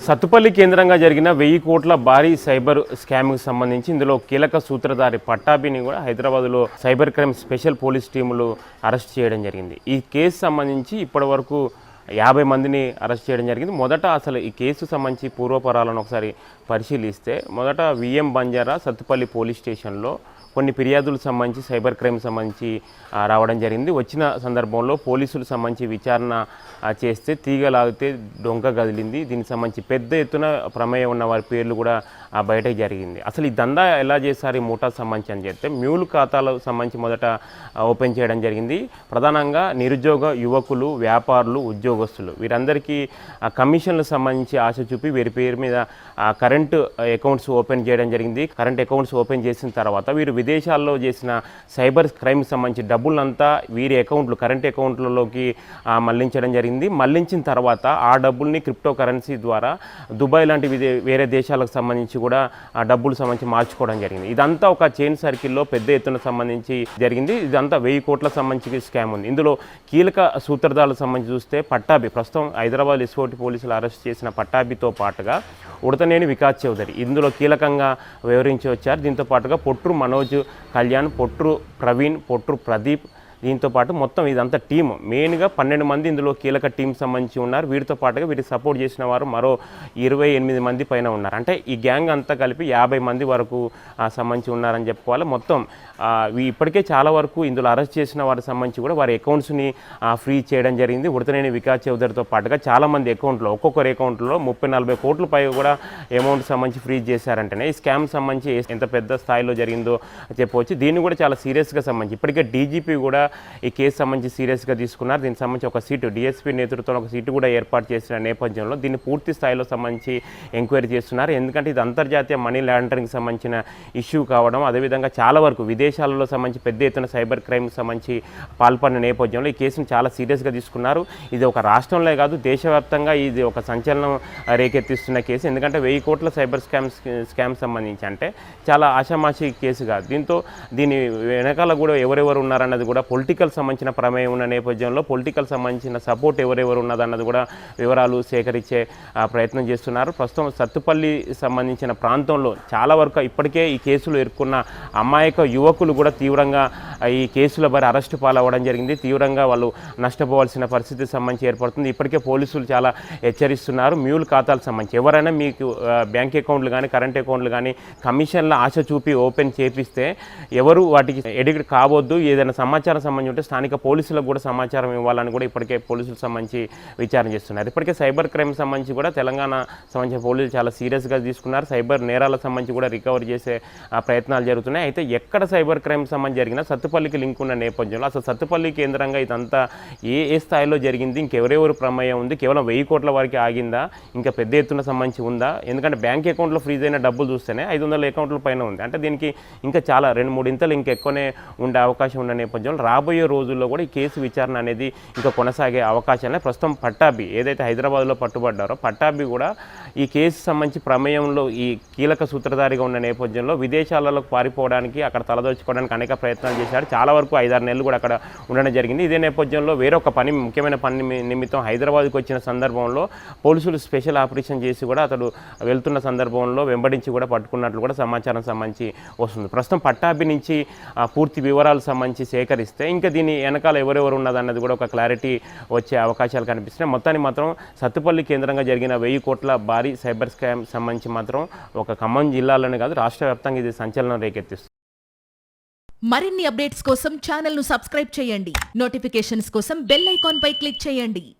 సత్తుపల్లి కేంద్రంగా జరిగిన 1000 కోట్ల భారీ సైబర్ స్కామ్కు సంబంధించి ఇందులో కీలక సూత్రధారి పట్టాభిని కూడా హైదరాబాద్లో సైబర్ క్రైమ్ స్పెషల్ పోలీస్ టీములు అరెస్ట్ చేయడం జరిగింది. ఈ కేసు సంబంధించి ఇప్పటివరకు 50 మందిని అరెస్ట్ చేయడం జరిగింది. మొదట అసలు ఈ కేసు సంబంధించి పూర్వపరాలను ఒకసారి పరిశీలిస్తే మొదట విఎం బంజారా సత్తుపల్లి పోలీస్ స్టేషన్లో కొన్ని ఫిర్యాదులకు సంబంధించి సైబర్ క్రైమ్ సంబంధించి రావడం జరిగింది. వచ్చిన సందర్భంలో పోలీసులు సంబంధించి విచారణ చేస్తే తీగలాగితే డొంక కదిలింది. దీనికి సంబంధించి పెద్ద ఎత్తున ప్రమేయం ఉన్న వారి పేర్లు కూడా బయటకు జరిగింది. అసలు ఈ దందా ఎలా చేశారు ఈ ముఠా సంబంధించి అని చెప్తే మ్యూల్ ఖాతాలకు సంబంధించి మొదట ఓపెన్ చేయడం జరిగింది. ప్రధానంగా నిరుద్యోగ యువకులు, వ్యాపారులు, ఉద్యోగస్తులు వీరందరికీ కమిషన్లకు సంబంధించి ఆశ చూపి వీరి పేరు మీద కరెంటు అకౌంట్స్ ఓపెన్ చేయడం జరిగింది. కరెంట్ అకౌంట్స్ ఓపెన్ చేసిన తర్వాత వీరు విదేశాల్లో చేసిన సైబర్ క్రైమ్కి సంబంధించి డబ్బులంతా వీరి అకౌంట్లు కరెంట్ అకౌంట్లలోకి మళ్లించడం జరిగింది. మళ్లించిన తర్వాత ఆ డబ్బుల్ని క్రిప్టో కరెన్సీ ద్వారా దుబాయ్ లాంటి వేరే దేశాలకు సంబంధించి కూడా ఆ డబ్బులు సంబంధించి మార్చుకోవడం జరిగింది. ఇదంతా ఒక చైన్ సర్కిల్లో పెద్ద ఎత్తున సంబంధించి జరిగింది. ఇదంతా 1000 కోట్ల సంబంధించి స్కామ్ ఉంది. ఇందులో కీలక సూత్రధారులకు సంబంధించి చూస్తే పట్టాభి, ప్రస్తుతం హైదరాబాద్ ఎస్ఓటి పోలీసులు అరెస్ట్ చేసిన పట్టాభితో పాటుగా ఉడతనేని వికాస్ చౌదరి ఇందులో కీలకంగా వివరించి వచ్చారు. దీంతో పాటుగా పొట్రు మనోజ్ కళ్యాణ్, పొట్రు ప్రవీణ్, పొట్రు ప్రదీప్, దీంతో పాటు మొత్తం ఇదంతా టీము మెయిన్గా 12 మంది ఇందులో కీలక టీం సంబంధించి ఉన్నారు. వీరితో పాటుగా వీరికి సపోర్ట్ చేసిన వారు మరో 28 మంది పైన ఉన్నారు. అంటే ఈ గ్యాంగ్ అంతా కలిపి 50 మంది వరకు సంబంధించి ఉన్నారని చెప్పుకోవాలి. మొత్తం ఇప్పటికే చాలా వరకు ఇందులో అరెస్ట్ చేసిన వారికి సంబంధించి కూడా వారి అకౌంట్స్ని ఫ్రీ చేయడం జరిగింది. ఉడతనేని వికాస్ చౌదరితో పాటుగా చాలామంది అకౌంట్లో ఒక్కొక్కరి అకౌంట్లో 30-40 కోట్ల పైగా కూడా అమౌంట్ సంబంధించి ఫ్రీ చేశారంటేనే ఈ స్కామ్ సంబంధించి ఎంత పెద్ద స్థాయిలో జరిగిందో చెప్పవచ్చు. దీన్ని కూడా చాలా సీరియస్గా సంబంధించి ఇప్పటికే డీజీపీ కూడా ఈ కేసు సంబంధించి సీరియస్గా తీసుకున్నారు. దీనికి సంబంధించి ఒక సీటు డిఎస్పీ నేతృత్వంలో ఒక సీటు కూడా ఏర్పాటు చేసిన నేపథ్యంలో దీన్ని పూర్తి స్థాయిలో సంబంధించి ఎంక్వైరీ చేస్తున్నారు. ఎందుకంటే ఇది అంతర్జాతీయ మనీ లాండరింగ్కి సంబంధించిన ఇష్యూ కావడం, అదేవిధంగా చాలా వరకు విదేశాలలో సంబంధించి పెద్ద ఎత్తున సైబర్ క్రైమ్కి సంబంధించి పాల్పడిన నేపథ్యంలో ఈ కేసును చాలా సీరియస్గా తీసుకున్నారు. ఇది ఒక రాష్ట్రంలో కాదు దేశవ్యాప్తంగా ఇది ఒక సంచలనం రేకెత్తిస్తున్న కేసు. ఎందుకంటే 1000 కోట్ల సైబర్ స్కామ్ సంబంధించి అంటే చాలా ఆషామాషి కేసు కాదు. దీని వెనకాల కూడా ఎవరెవరు ఉన్నారన్నది కూడా పొలిటికల్ సంబంధించిన ప్రమేయం ఉన్న నేపథ్యంలో పొలిటికల్ సంబంధించిన సపోర్ట్ ఎవరెవరు ఉన్నదన్నది కూడా వివరాలు సేకరించే ప్రయత్నం చేస్తున్నారు. ప్రస్తుతం సత్తుపల్లి సంబంధించిన ప్రాంతంలో చాలా వరకు ఇప్పటికే ఈ కేసులు ఎదుర్కొన్న అమాయక యువకులు కూడా తీవ్రంగా ఈ కేసుల బారి అరెస్టు పాలవ్వడం జరిగింది. తీవ్రంగా వాళ్ళు నష్టపోవాల్సిన పరిస్థితి సంబంధించి ఏర్పడుతుంది. ఇప్పటికే పోలీసులు చాలా హెచ్చరిస్తున్నారు. మ్యూల్ ఖాతాలకు సంబంధించి ఎవరైనా మీకు బ్యాంక్ అకౌంట్లు కానీ కరెంట్ అకౌంట్లు కానీ కమిషన్ల ఆశ చూపి ఓపెన్ చేపిస్తే ఎవరు వాటికి ఎడిక్ట్ కావద్దు. ఏదైనా సమాచారం సంబంధించి ఉంటే స్థానిక పోలీసులకు కూడా సమాచారం ఇవ్వాలని కూడా ఇప్పటికే పోలీసులకు సంబంధించి విచారణ చేస్తున్నారు. ఇప్పటికే సైబర్ క్రైమ్ సంబంధించి కూడా తెలంగాణ సంబంధించిన పోలీసులు చాలా సీరియస్గా తీసుకున్నారు. సైబర్ నేరాలకు సంబంధించి కూడా రికవరీ చేసే ప్రయత్నాలు జరుగుతున్నాయి. అయితే ఎక్కడ సైబర్ క్రైమ్ సంబంధించి జరిగినా సత్తుపల్లికి లింక్ ఉన్న నేపథ్యంలో అసలు సత్తుపల్లి కేంద్రంగా ఇదంతా ఏ స్థాయిలో జరిగింది, ఇంకెవరెవరు ప్రమేయం ఉంది, కేవలం 1000 కోట్ల వరకు ఆగిందా, ఇంకా పెద్ద ఎత్తున సంబంధించి ఉందా? ఎందుకంటే బ్యాంక్ అకౌంట్లో ఫ్రీజ్ అయిన డబ్బులు చూస్తేనే 500 అకౌంట్ల పైన ఉంది. అంటే దీనికి ఇంకా చాలా 2-3 ఇంతలు ఇంకెక్కువనే ఉండే అవకాశం ఉన్న నేపథ్యంలో రాబోయే రోజుల్లో కూడా ఈ కేసు విచారణ అనేది ఇంకా కొనసాగే అవకాశాలే. ప్రస్తుతం పట్టాభి ఏదైతే హైదరాబాద్లో పట్టుబడ్డారో పట్టాభి కూడా ఈ కేసు సంబంధించి ప్రమేయంలో ఈ కీలక సూత్రధారిగా ఉన్న నేపథ్యంలో విదేశాలకు పారిపోవడానికి అక్కడ తలదోచుకోవడానికి అనేక ప్రయత్నాలు చేశాడు. చాలా వరకు 5-6 నెలలు కూడా అక్కడ ఉండడం జరిగింది. ఇదే నేపథ్యంలో వేరొక ముఖ్యమైన పని నిమిత్తం హైదరాబాద్కి వచ్చిన సందర్భంలో పోలీసులు స్పెషల్ ఆపరేషన్ చేసి కూడా అతడు వెళ్తున్న సందర్భంలో వెంబడించి కూడా పట్టుకున్నట్లు కూడా సమాచారం సంబంధించి వస్తుంది. ప్రస్తుతం పట్టాభి నుంచి పూర్తి వివరాలు సంబంధించి సేకరిస్తే ఇంకా దీని వెనకాల ఎవరెవరు ఉన్నదన్నది కూడా ఒక క్లారిటీ వచ్చే అవకాశాలు కనిపిస్తున్నాయి. మొత్తానికి మాత్రం సత్తుపల్లి కేంద్రంగా జరిగిన 1000 కోట్ల భారీ సైబర్ స్కామ్ సంబంధించి మాత్రం ఒక ఖమ్మం జిల్లాలోనే కాదు రాష్ట్ర వ్యాప్తంగా ఇది సంచలనం రేకెత్తిస్తుంది. మరిన్ని అప్డేట్స్ కోసం ఛానల్ ను సబ్స్క్రైబ్ చేయండి. నోటిఫికేషన్స్ కోసం బెల్ ఐకాన్ పై క్లిక్ చేయండి.